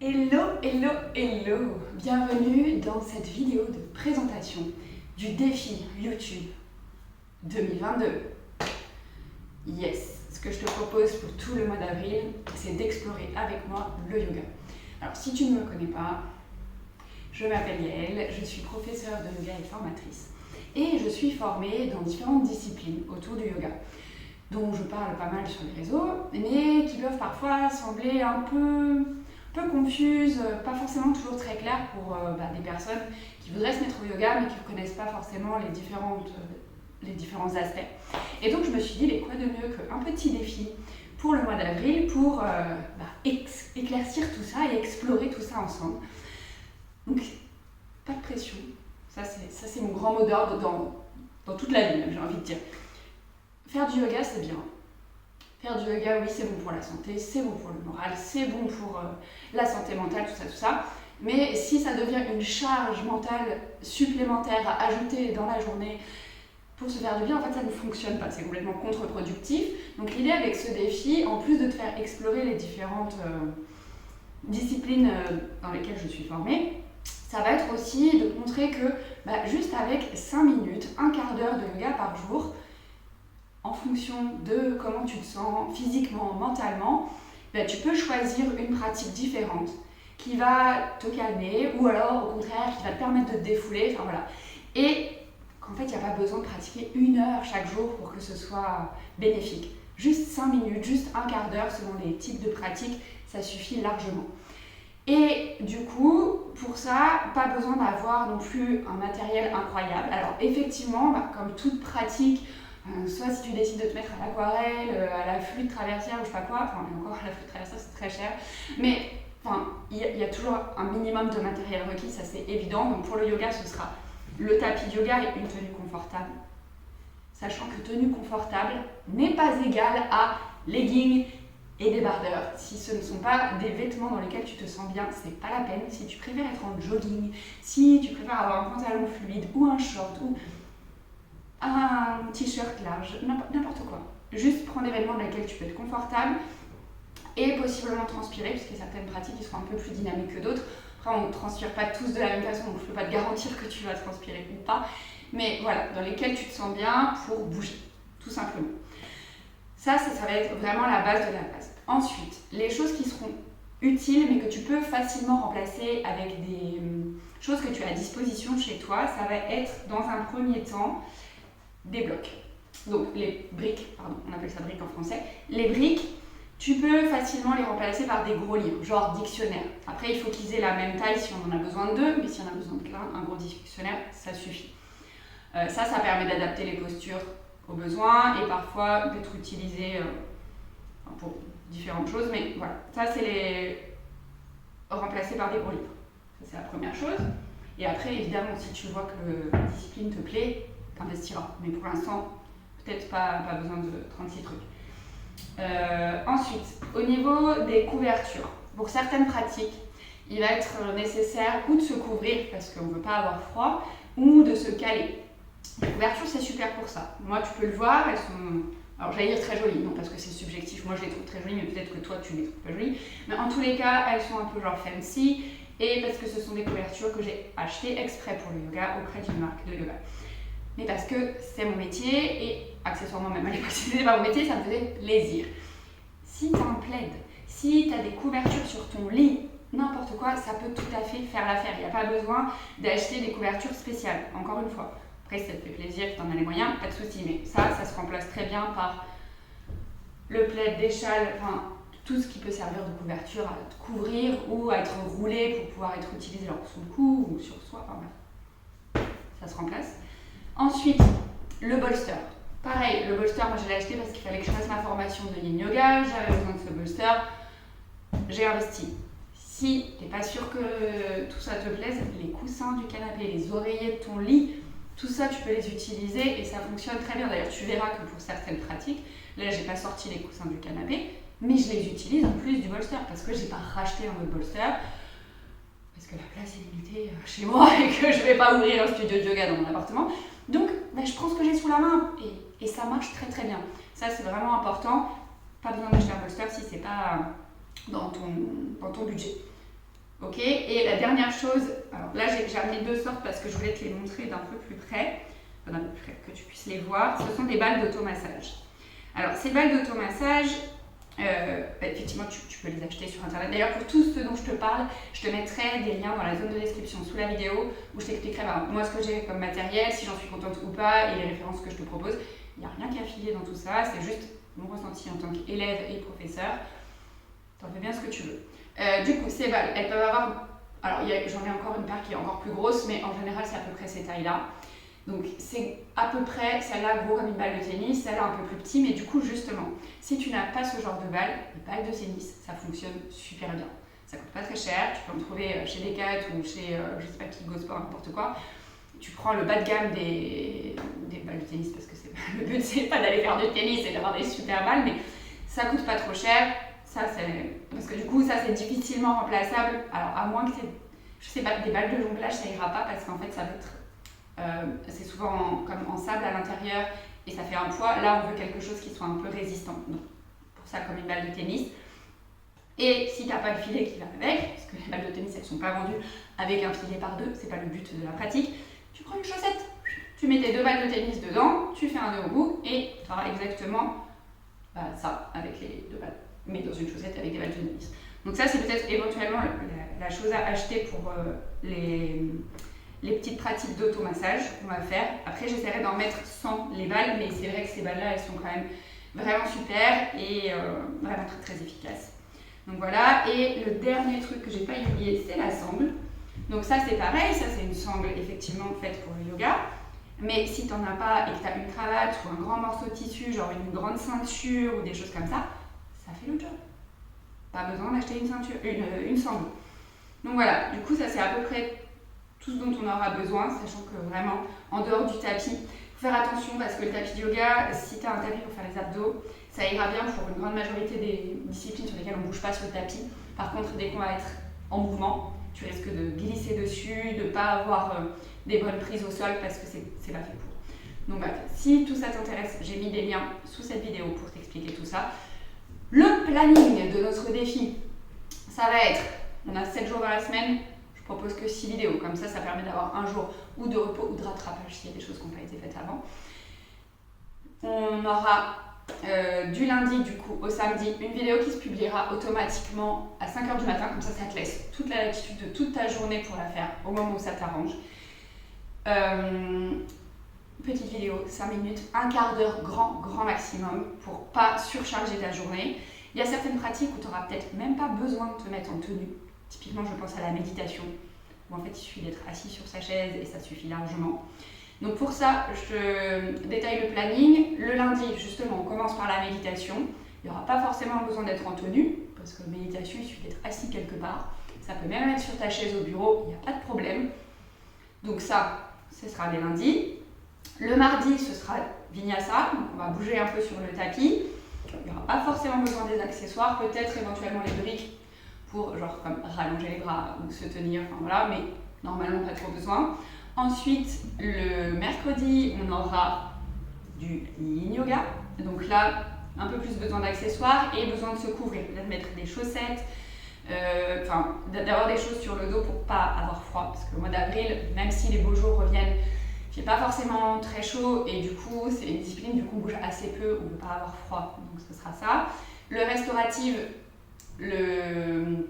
Hello, hello, hello! Bienvenue dans cette vidéo de présentation du défi YouTube 2022. Yes! Ce que je te propose pour tout le mois d'avril, c'est d'explorer avec moi le yoga. Alors si tu ne me connais pas, je m'appelle Yael, je suis professeure de yoga et formatrice. Et je suis formée dans différentes disciplines autour du yoga, dont je parle pas mal sur les réseaux, mais qui peuvent parfois sembler un peu confuses, pas forcément toujours très claires pour des personnes qui voudraient se mettre au yoga mais qui ne connaissent pas forcément les différents aspects. Et donc je me suis dit, mais quoi de mieux qu'un petit défi pour le mois d'avril pour éclaircir tout ça et explorer tout ça ensemble. Donc pas de pression, ça c'est mon grand mot d'ordre dans toute la vie, j'ai envie de dire. Faire du yoga c'est bien. Faire du yoga, oui, c'est bon pour la santé, c'est bon pour le moral, c'est bon pour la santé mentale, tout ça. Mais si ça devient une charge mentale supplémentaire à ajouter dans la journée pour se faire du bien, en fait, ça ne fonctionne pas. C'est complètement contre-productif. Donc l'idée avec ce défi, en plus de te faire explorer les différentes disciplines dans lesquelles je suis formée, ça va être aussi de te montrer que juste avec 5 minutes, un quart d'heure de yoga par jour, en fonction de comment tu te sens physiquement, mentalement, tu peux choisir une pratique différente qui va te calmer ou alors au contraire qui va te permettre de te défouler, enfin voilà. Et qu'en fait il n'y a pas besoin de pratiquer 1 heure chaque jour pour que ce soit bénéfique. Juste 5 minutes, juste un quart d'heure selon les types de pratiques, ça suffit largement. Et du coup, pour ça, pas besoin d'avoir non plus un matériel incroyable. Alors effectivement, comme toute pratique, soit si tu décides de te mettre à l'aquarelle, à la flûte traversière ou je sais pas quoi, enfin encore la flûte traversière c'est très cher, mais il y a toujours un minimum de matériel requis, ça c'est évident. Donc pour le yoga ce sera le tapis de yoga et une tenue confortable, sachant que tenue confortable n'est pas égale à leggings et débardeurs. Si ce ne sont pas des vêtements dans lesquels tu te sens bien, c'est pas la peine. Si tu préfères être en jogging, si tu préfères avoir un pantalon fluide ou un short ou un t-shirt large, n'importe quoi. Juste prends des vêtements dans lesquels tu peux être confortable et possiblement transpirer, puisqu'il y a certaines pratiques qui seront un peu plus dynamiques que d'autres. Après, on ne transpire pas tous de la même façon, donc je ne peux pas te garantir que tu vas transpirer ou pas. Mais voilà, dans lesquels tu te sens bien pour bouger, tout simplement. Ça va être vraiment la base de la base. Ensuite, les choses qui seront utiles, mais que tu peux facilement remplacer avec des choses que tu as à disposition chez toi, ça va être dans un premier temps des blocs. Donc les briques, pardon, on appelle ça briques en français. Les briques, tu peux facilement les remplacer par des gros livres, genre dictionnaire. Après, il faut qu'ils aient la même taille si on en a besoin de 2, mais si on a besoin de plein, un gros dictionnaire, ça suffit. Ça permet d'adapter les postures aux besoins et parfois d'être utilisé pour différentes choses, mais voilà. Ça, c'est les remplacer par des gros livres. Ça, c'est la première chose. Et après, évidemment, si tu vois que la discipline te plaît, t'investiras. Mais pour l'instant, peut-être pas besoin de 36 trucs. Ensuite, au niveau des couvertures, pour certaines pratiques, il va être nécessaire ou de se couvrir parce qu'on ne veut pas avoir froid, ou de se caler. Les couvertures, c'est super pour ça. Moi, tu peux le voir, elles sont, alors j'allais dire très jolies, non parce que c'est subjectif, moi je les trouve très jolies, mais peut-être que toi tu les trouves pas jolies. Mais en tous les cas, elles sont un peu genre fancy, et parce que ce sont des couvertures que j'ai achetées exprès pour le yoga auprès d'une marque de yoga. Mais parce que c'est mon métier et accessoirement même à l'époque c'était pas mon métier, ça me faisait plaisir. Si tu as un plaid, si tu as des couvertures sur ton lit, n'importe quoi, ça peut tout à fait faire l'affaire. Il n'y a pas besoin d'acheter des couvertures spéciales, encore une fois. Après, si ça te fait plaisir, que tu en as les moyens, pas de souci. Mais ça se remplace très bien par le plaid, des châles, enfin tout ce qui peut servir de couverture à te couvrir ou à être roulé pour pouvoir être utilisé sur le cou ou sur soi. Enfin bref, ça se remplace. Ensuite, le bolster. Pareil, le bolster, moi je l'ai acheté parce qu'il fallait que je fasse ma formation de yin yoga, j'avais besoin de ce bolster, j'ai investi. Si tu n'es pas sûr que tout ça te plaise, les coussins du canapé, les oreillers de ton lit, tout ça tu peux les utiliser et ça fonctionne très bien. D'ailleurs, tu verras que pour certaines pratiques, là j'ai pas sorti les coussins du canapé, mais je les utilise en plus du bolster parce que j'ai pas racheté un autre bolster. Parce que la place est limitée chez moi et que je vais pas ouvrir un studio de yoga dans mon appartement. Donc, je prends ce que j'ai sous la main et ça marche très très bien. Ça, c'est vraiment important. Pas besoin d'acheter un bolster si c'est pas dans ton budget. Ok, et la dernière chose, alors là j'ai amené 2 sortes parce que je voulais te les montrer d'un peu plus près, que tu puisses les voir. Ce sont des balles d'automassage. Alors ces balles d'automassage, effectivement tu peux les acheter sur internet. D'ailleurs pour tout ce dont je te parle, je te mettrai des liens dans la zone de description sous la vidéo où je t'expliquerai moi ce que j'ai comme matériel, si j'en suis contente ou pas et les références que je te propose. Il n'y a rien qu'à filer dans tout ça, c'est juste mon ressenti en tant qu'élève et professeur. T'en fais bien ce que tu veux. Du coup, ces balles, elles peuvent avoir... Alors, j'en ai encore une paire qui est encore plus grosse, mais en général, c'est à peu près ces tailles-là. Donc, c'est à peu près, celle-là gros comme une balle de tennis, celle-là un peu plus petit, mais du coup, justement, si tu n'as pas ce genre de balles, les balles de tennis, ça fonctionne super bien. Ça coûte pas très cher, tu peux en trouver chez Decathlon ou chez, je sais pas qui, Go-Sport, n'importe quoi. Tu prends le bas de gamme des balles de tennis, parce que le but, c'est pas d'aller faire du tennis et d'avoir des super balles, mais ça coûte pas trop cher. Ça, parce que du coup, ça c'est difficilement remplaçable. Alors, à moins que je sais pas, des balles de jonglage, ça ira pas parce qu'en fait, ça va être. C'est souvent comme en sable à l'intérieur et ça fait un poids. Là, on veut quelque chose qui soit un peu résistant. Donc, pour ça, comme une balle de tennis. Et si tu n'as pas le filet qui va avec, parce que les balles de tennis, elles ne sont pas vendues avec un filet par 2, c'est pas le but de la pratique, tu prends une chaussette. Tu mets tes 2 balles de tennis dedans, tu fais un nœud au bout et tu auras exactement ça avec les 2 balles. Mais dans une chaussette avec des balles de tennis. Donc ça, c'est peut-être éventuellement la chose à acheter pour les petites pratiques d'automassage qu'on va faire. Après, j'essaierai d'en mettre sans les balles, mais c'est vrai que ces balles-là, elles sont quand même vraiment super et vraiment très très efficaces. Donc voilà, et le dernier truc que j'ai pas oublié, c'est la sangle. Donc ça, c'est pareil, ça c'est une sangle effectivement faite pour le yoga. Mais si tu n'en as pas et que tu as une cravate ou un grand morceau de tissu, genre une grande ceinture ou des choses comme ça fait le job. Pas besoin d'acheter une sangle. Donc voilà, du coup ça c'est à peu près tout ce dont on aura besoin, sachant que vraiment, en dehors du tapis, il faut faire attention parce que le tapis de yoga, si tu as un tapis pour faire les abdos, ça ira bien pour une grande majorité des disciplines sur lesquelles on ne bouge pas sur le tapis. Par contre, dès qu'on va être en mouvement, tu risques de glisser dessus, de ne pas avoir des bonnes prises au sol parce que c'est pas fait pour. Donc bref, si tout ça t'intéresse, j'ai mis des liens sous cette vidéo pour t'expliquer tout ça. Le planning de notre défi, ça va être, on a 7 jours dans la semaine, je propose que 6 vidéos, comme ça permet d'avoir un jour ou de repos ou de rattrapage s'il y a des choses qui n'ont pas été faites avant. On aura du lundi du coup au samedi une vidéo qui se publiera automatiquement à 5h du matin, comme ça te laisse toute la latitude de toute ta journée pour la faire au moment où ça t'arrange. Petite vidéo, 5 minutes, un quart d'heure grand maximum pour pas surcharger ta journée. Il y a certaines pratiques où tu n'auras peut-être même pas besoin de te mettre en tenue. Typiquement, je pense à la méditation, où en fait il suffit d'être assis sur sa chaise et ça suffit largement. Donc pour ça, je te détaille le planning. Le lundi, justement, on commence par la méditation. Il n'y aura pas forcément besoin d'être en tenue, parce que la méditation, il suffit d'être assis quelque part. Ça peut même être sur ta chaise au bureau, il n'y a pas de problème. Donc ça, ce sera les lundis. Le mardi, ce sera Vinyasa, donc on va bouger un peu sur le tapis. Il n'y aura pas forcément besoin des accessoires, peut-être éventuellement les briques pour genre comme rallonger les bras ou se tenir, enfin voilà, mais normalement pas trop besoin. Ensuite, le mercredi, on aura du yin yoga. Donc là, un peu plus besoin d'accessoires et besoin de se couvrir, peut-être mettre des chaussettes, d'avoir des choses sur le dos pour pas avoir froid. Parce que le mois d'avril, même si les beaux jours reviennent, il fait pas forcément très chaud et du coup, c'est une discipline du coup on bouge assez peu, on ne peut pas avoir froid. Donc ce sera ça. Le restaurative, le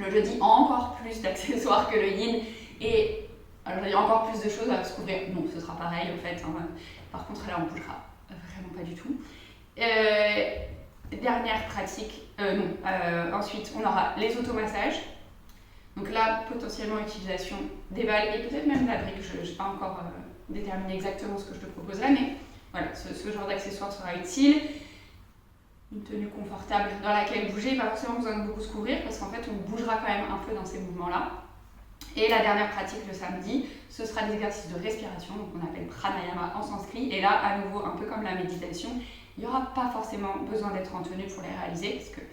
jeudi, encore plus d'accessoires que le yin et alors il y a encore plus de choses à se couvrir. Non, ce sera pareil en fait. Hein. Par contre là, on bougera vraiment pas du tout. Dernière pratique, ensuite on aura les automassages. Donc là, potentiellement utilisation des balles et peut-être même de la brique. Je n'ai pas encore déterminé exactement ce que je te proposerai, mais voilà, ce genre d'accessoire sera utile. Une tenue confortable dans laquelle bouger, pas forcément besoin de beaucoup se couvrir parce qu'en fait on bougera quand même un peu dans ces mouvements-là. Et la dernière pratique le samedi, ce sera des exercices de respiration, donc on appelle pranayama en sanskrit. Et là, à nouveau, un peu comme la méditation, il n'y aura pas forcément besoin d'être en tenue pour les réaliser parce qu'il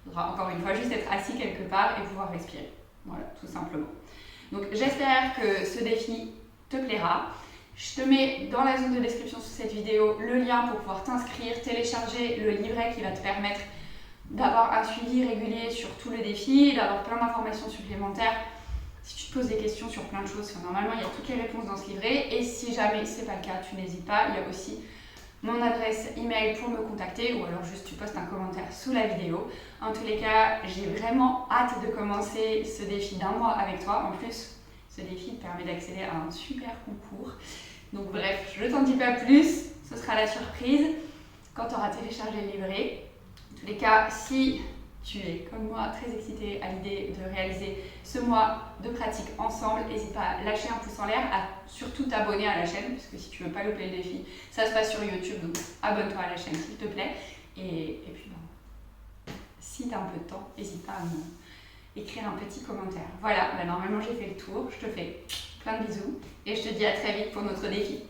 faudra encore une fois juste être assis quelque part et pouvoir respirer. Voilà, tout simplement. Donc j'espère que ce défi te plaira. Je te mets dans la zone de description sous cette vidéo le lien pour pouvoir t'inscrire, télécharger le livret qui va te permettre d'avoir un suivi régulier sur tout le défi, d'avoir plein d'informations supplémentaires. Si tu te poses des questions sur plein de choses, normalement il y a toutes les réponses dans ce livret. Et si jamais c'est pas le cas, tu n'hésites pas. Il y a aussi mon adresse email pour me contacter ou alors juste tu postes un commentaire sous la vidéo. En tous les cas, j'ai vraiment hâte de commencer ce défi d'1 mois avec toi. En plus, ce défi te permet d'accéder à un super concours. Donc bref, je ne t'en dis pas plus, ce sera la surprise quand tu auras téléchargé le livret. En tous les cas, si tu es comme moi très excitée à l'idée de réaliser ce mois de pratique ensemble, n'hésite pas à lâcher un pouce en l'air, à surtout t'abonner à la chaîne, parce que si tu veux pas louper le défi, ça se passe sur YouTube, donc abonne-toi à la chaîne s'il te plaît. Et puis si tu as un peu de temps, n'hésite pas à m'écrire un petit commentaire. Voilà, normalement j'ai fait le tour, je te fais plein de bisous et je te dis à très vite pour notre défi.